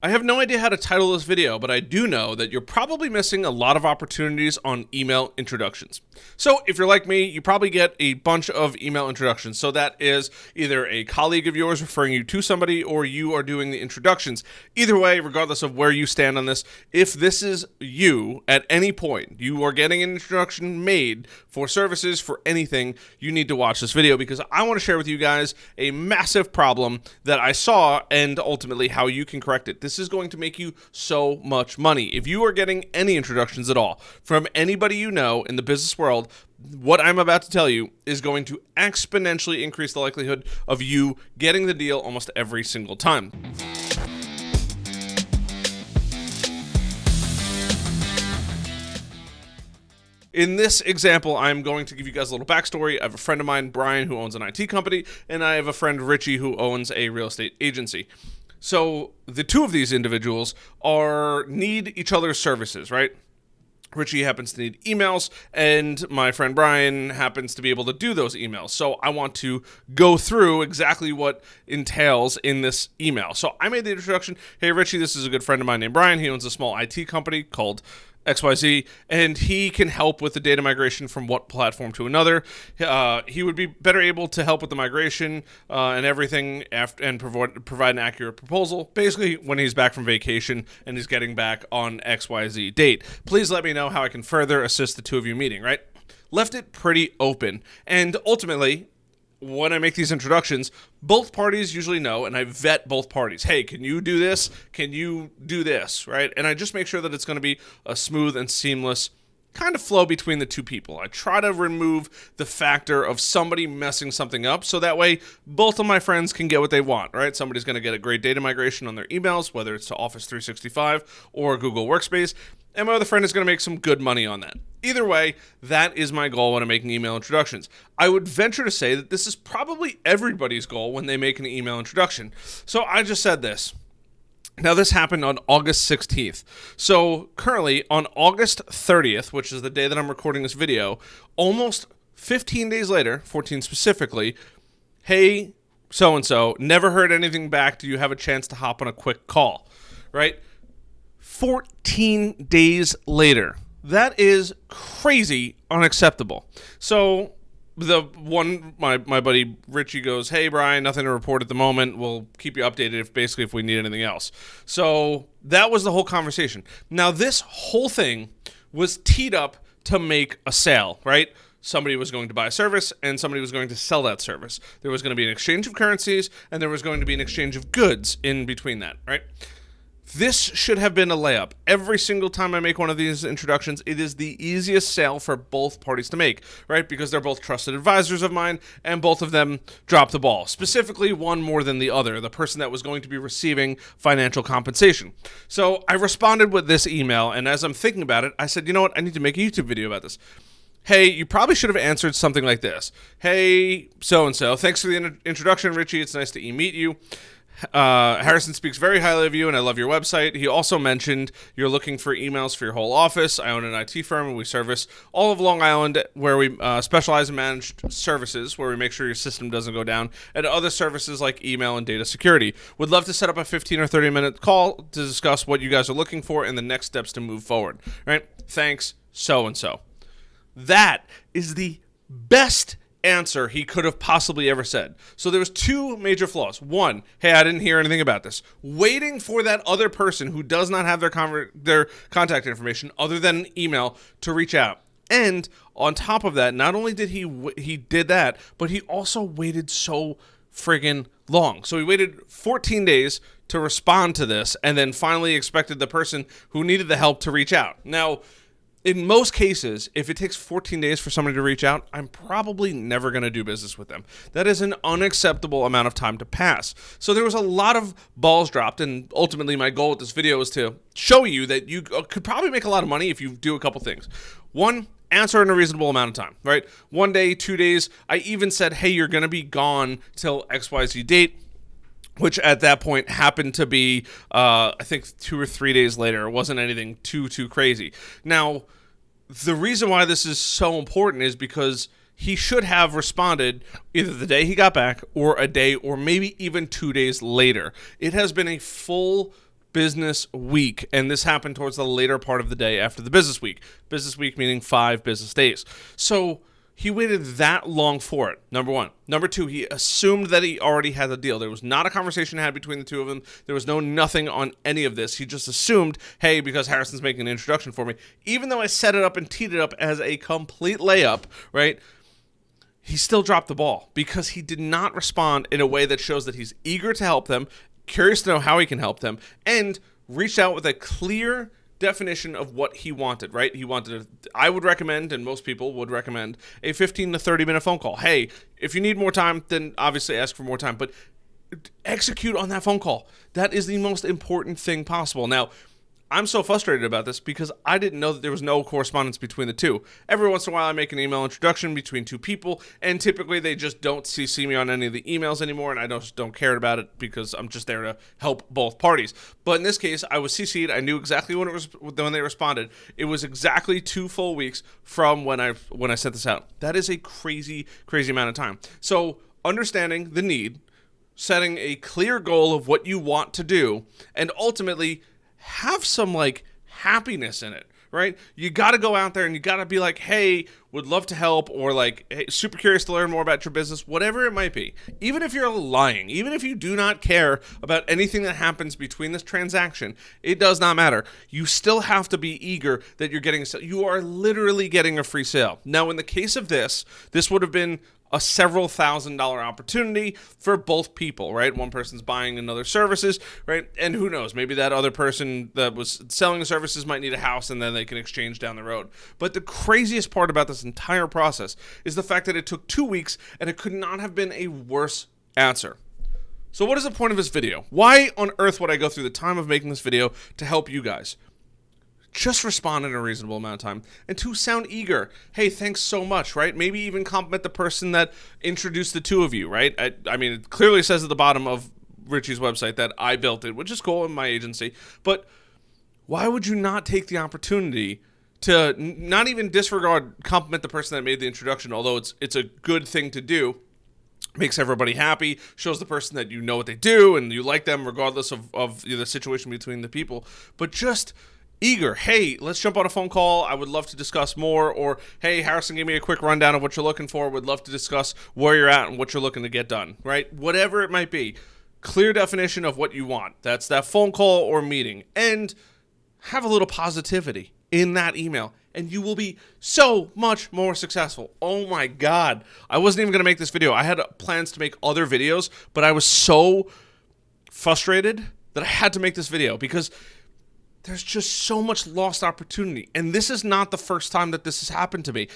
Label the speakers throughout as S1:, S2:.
S1: I have no idea how to title this video, but I do know that you're probably missing a lot of opportunities on email introductions. So if you're like me, you probably get a bunch of email introductions. So that is either a colleague of yours referring you to somebody or you are doing the introductions. Either way, regardless of where you stand on this, if this is you at any point, you are getting an introduction made for services, for anything, you need to watch this video because I want to share with you guys a massive problem that I saw and ultimately how you can correct it. This is going to make you so much money. If you are getting any introductions at all from anybody you know in the business world, what I'm about to tell you is going to exponentially increase the likelihood of you getting the deal almost every single time. In this example, I'm going to give you guys a little backstory. I have a friend of mine, Brian, who owns an IT company, and I have a friend, Richie, who owns a real estate agency. So the two of these individuals need each other's services, right? Richie happens to need emails, and my friend Brian happens to be able to do those emails. So I want to go through exactly what entails in this email. So I made the introduction. Hey, Richie, this is a good friend of mine named Brian. He owns a small IT company called XYZ, and he can help with the data migration from one platform to another. He would be better able to help with the migration and everything and provide an accurate proposal, basically when he's back from vacation and he's getting back on XYZ date. Please let me know how I can further assist the two of you meeting, right? Left it pretty open, and ultimately, when I make these introductions, both parties usually know, and I vet both parties. Hey, can you do this? Can you do this, right? And I just make sure that it's going to be a smooth and seamless kind of flow between the two people. I try to remove the factor of somebody messing something up, so that way both of my friends can get what they want, right? Somebody's going to get a great data migration on their emails, whether it's to Office 365 or Google Workspace, and my other friend is going to make some good money on that. Either way, that is my goal when I'm making email introductions. I would venture to say that this is probably everybody's goal when they make an email introduction. So I just said this. Now, this happened on August 16th. So currently, on August 30th, which is the day that I'm recording this video, almost 15 days later, 14 specifically, hey, so-and-so, never heard anything back. Do you have a chance to hop on a quick call? Right? 14 days later. That is crazy unacceptable. So my buddy Richie goes, hey, Brian, nothing to report at the moment. We'll keep you updated if we need anything else. So that was the whole conversation. Now, this whole thing was teed up to make a sale, right? Somebody was going to buy a service and somebody was going to sell that service. There was going to be an exchange of currencies and there was going to be an exchange of goods in between that, right? This should have been a layup. Every single time I make one of these introductions, it is the easiest sale for both parties to make, right? Because they're both trusted advisors of mine, and both of them dropped the ball. Specifically, one more than the other, the person that was going to be receiving financial compensation. So I responded with this email, and as I'm thinking about it, I said, you know what? I need to make a YouTube video about this. Hey, you probably should have answered something like this. Hey, so-and-so, thanks for the introduction, Richie. It's nice to meet you. Harrison speaks very highly of you, and I love your website. He also mentioned you're looking for emails for your whole office. I own an IT firm, and we service all of Long Island, where we specialize in managed services, where we make sure your system doesn't go down, and other services like email and data security. Would love to set up a 15 or 30-minute call to discuss what you guys are looking for and the next steps to move forward. Right? Thanks, so-and-so. That is the best answer he could have possibly ever said. So there was two major flaws. One, hey, I didn't hear anything about this. Waiting for that other person who does not have their contact information other than an email to reach out. And on top of that, not only did he did that, but he also waited so friggin' long. So he waited 14 days to respond to this and then finally expected the person who needed the help to reach out. Now, in most cases, if it takes 14 days for somebody to reach out, I'm probably never going to do business with them. That is an unacceptable amount of time to pass. So there was a lot of balls dropped, and ultimately my goal with this video is to show you that you could probably make a lot of money if you do a couple things. One, answer in a reasonable amount of time, right? 1 day, 2 days. I even said, hey, you're going to be gone till XYZ date, which at that point happened to be, I think 2 or 3 days later. It wasn't anything too crazy. Now, the reason why this is so important is because he should have responded either the day he got back or a day or maybe even 2 days later. It has been a full business week. And this happened towards the later part of the day after the business week. Business week meaning 5 business days. So he waited that long for it, number one. Number two, he assumed that he already had the deal. There was not a conversation had between the two of them. There was nothing on any of this. He just assumed, hey, because Harrison's making an introduction for me, even though I set it up and teed it up as a complete layup, right? He still dropped the ball because he did not respond in a way that shows that he's eager to help them, curious to know how he can help them, and reached out with a clear definition of what he wanted, right? He wanted, I would recommend, and most people would recommend, a 15 to 30 minute phone call. Hey, if you need more time, then obviously ask for more time, but execute on that phone call. That is the most important thing possible. Now, I'm so frustrated about this because I didn't know that there was no correspondence between the two. Every once in a while, I make an email introduction between two people, and typically they just don't CC me on any of the emails anymore, and I just don't care about it because I'm just there to help both parties. But in this case, I was CC'd. I knew exactly when they responded. It was exactly 2 full weeks from when I sent this out. That is a crazy, crazy amount of time. So understanding the need, setting a clear goal of what you want to do, and ultimately have some happiness in it, right? You got to go out there and you got to be like, hey, would love to help, or hey, super curious to learn more about your business, whatever it might be. Even if you're lying, even if you do not care about anything that happens between this transaction, it does not matter. You still have to be eager that you're getting you are literally getting a free sale. Now, in the case of this would have been a several $1,000 opportunity for both people, right? One person's buying another services, right? And who knows, maybe that other person that was selling the services might need a house and then they can exchange down the road. But the craziest part about this entire process is the fact that it took 2 weeks and it could not have been a worse answer. So what is the point of this video? Why on earth would I go through the time of making this video to help you guys? Just respond in a reasonable amount of time. And 2, sound eager. Hey, thanks so much, right? Maybe even compliment the person that introduced the two of you, right? I mean, it clearly says at the bottom of Richie's website that I built it, which is cool in my agency. But why would you not take the opportunity to not even disregard, compliment the person that made the introduction, although it's a good thing to do. Makes everybody happy, shows the person that you know what they do and you like them regardless of the situation between the people. But just eager, hey, let's jump on a phone call. I would love to discuss more. Or, hey, Harrison gave me a quick rundown of what you're looking for. Would love to discuss where you're at and what you're looking to get done, right? Whatever it might be. Clear definition of what you want. That's that phone call or meeting. And have a little positivity in that email, and you will be so much more successful. Oh my God. I wasn't even going to make this video. I had plans to make other videos, but I was so frustrated that I had to make this video because there's just so much lost opportunity. And this is not the first time that this has happened to me.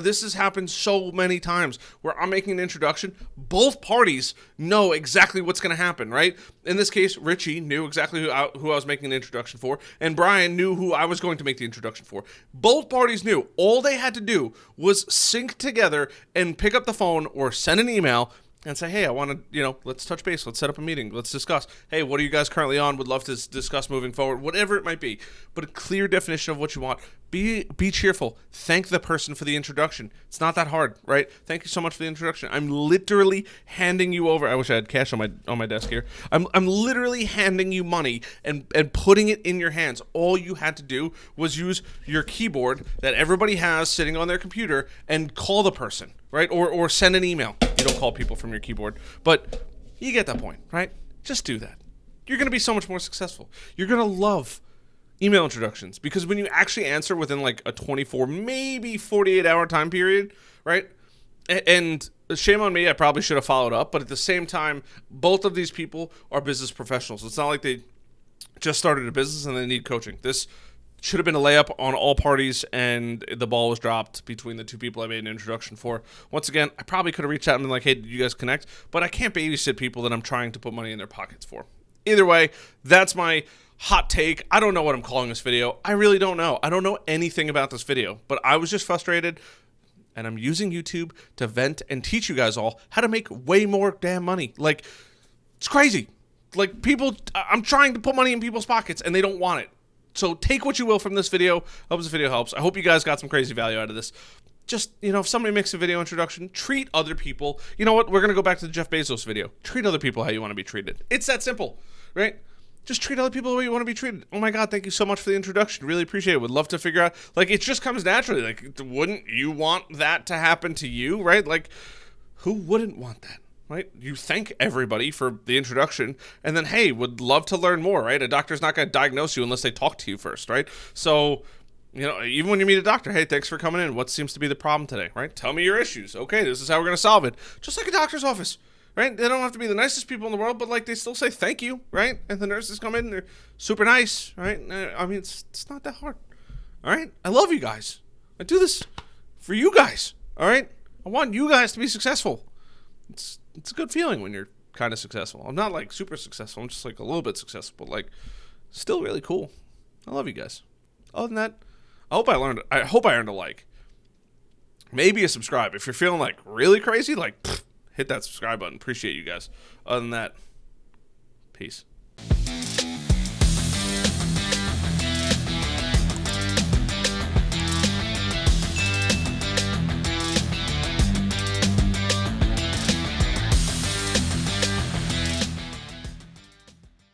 S1: This has happened so many times where I'm making an introduction. Both parties know exactly what's going to happen, right? In this case, Richie knew exactly who I was making an introduction for, and Brian knew who I was going to make the introduction for. Both parties knew. All they had to do was sync together and pick up the phone or send an email and say, hey, I want to, let's touch base. Let's set up a meeting. Let's discuss. Hey, what are you guys currently on? Would love to discuss moving forward, whatever it might be. But a clear definition of what you want. Be cheerful. Thank the person for the introduction. It's not that hard, right? Thank you so much for the introduction. I'm literally handing you over. I wish I had cash on my desk here. I'm literally handing you money and putting it in your hands. All you had to do was use your keyboard that everybody has sitting on their computer and call the person, right? Or send an email. You don't call people from your keyboard, but you get that point, right? Just do that. You're going to be so much more successful. You're going to love email introductions because when you actually answer within like a 24, maybe 48-hour time period, right? And shame on me, I probably should have followed up, but at the same time, both of these people are business professionals. It's not like they just started a business and they need coaching. This should have been a layup on all parties, and the ball was dropped between the two people I made an introduction for. Once again, I probably could have reached out and been like, hey, did you guys connect? But I can't babysit people that I'm trying to put money in their pockets for. Either way, that's my hot take. I don't know what I'm calling this video. I really don't know. I don't know anything about this video, but I was just frustrated, and I'm using YouTube to vent and teach you guys all how to make way more damn money. Like, it's crazy. Like, I'm trying to put money in people's pockets, and they don't want it. So take what you will from this video. I hope this video helps. I hope you guys got some crazy value out of this. Just, if somebody makes a video introduction, treat other people. You know what? We're going to go back to the Jeff Bezos video. Treat other people how you want to be treated. It's that simple, right? Just treat other people the way you want to be treated. Oh my God, thank you so much for the introduction. Really appreciate it. Would love to figure out, like, it just comes naturally. Like, wouldn't you want that to happen to you, right? Like, who wouldn't want that, right? You thank everybody for the introduction, and then, hey, would love to learn more, right? A doctor's not going to diagnose you unless they talk to you first, right? So, even when you meet a doctor, hey, thanks for coming in. What seems to be the problem today, right? Tell me your issues. Okay, this is how we're going to solve it. Just like a doctor's office. Right? They don't have to be the nicest people in the world, but like they still say thank you, right? And the nurses come in and they're super nice, right? I mean, it's not that hard. All right? I love you guys. I do this for you guys. All right? I want you guys to be successful. It's a good feeling when you're kind of successful. I'm not like super successful. I'm just like a little bit successful, but like still really cool. I love you guys. Other than that, I hope I earned a like. Maybe a subscribe. If you're feeling like really crazy, like hit that subscribe button. Appreciate you guys. Other than that, peace.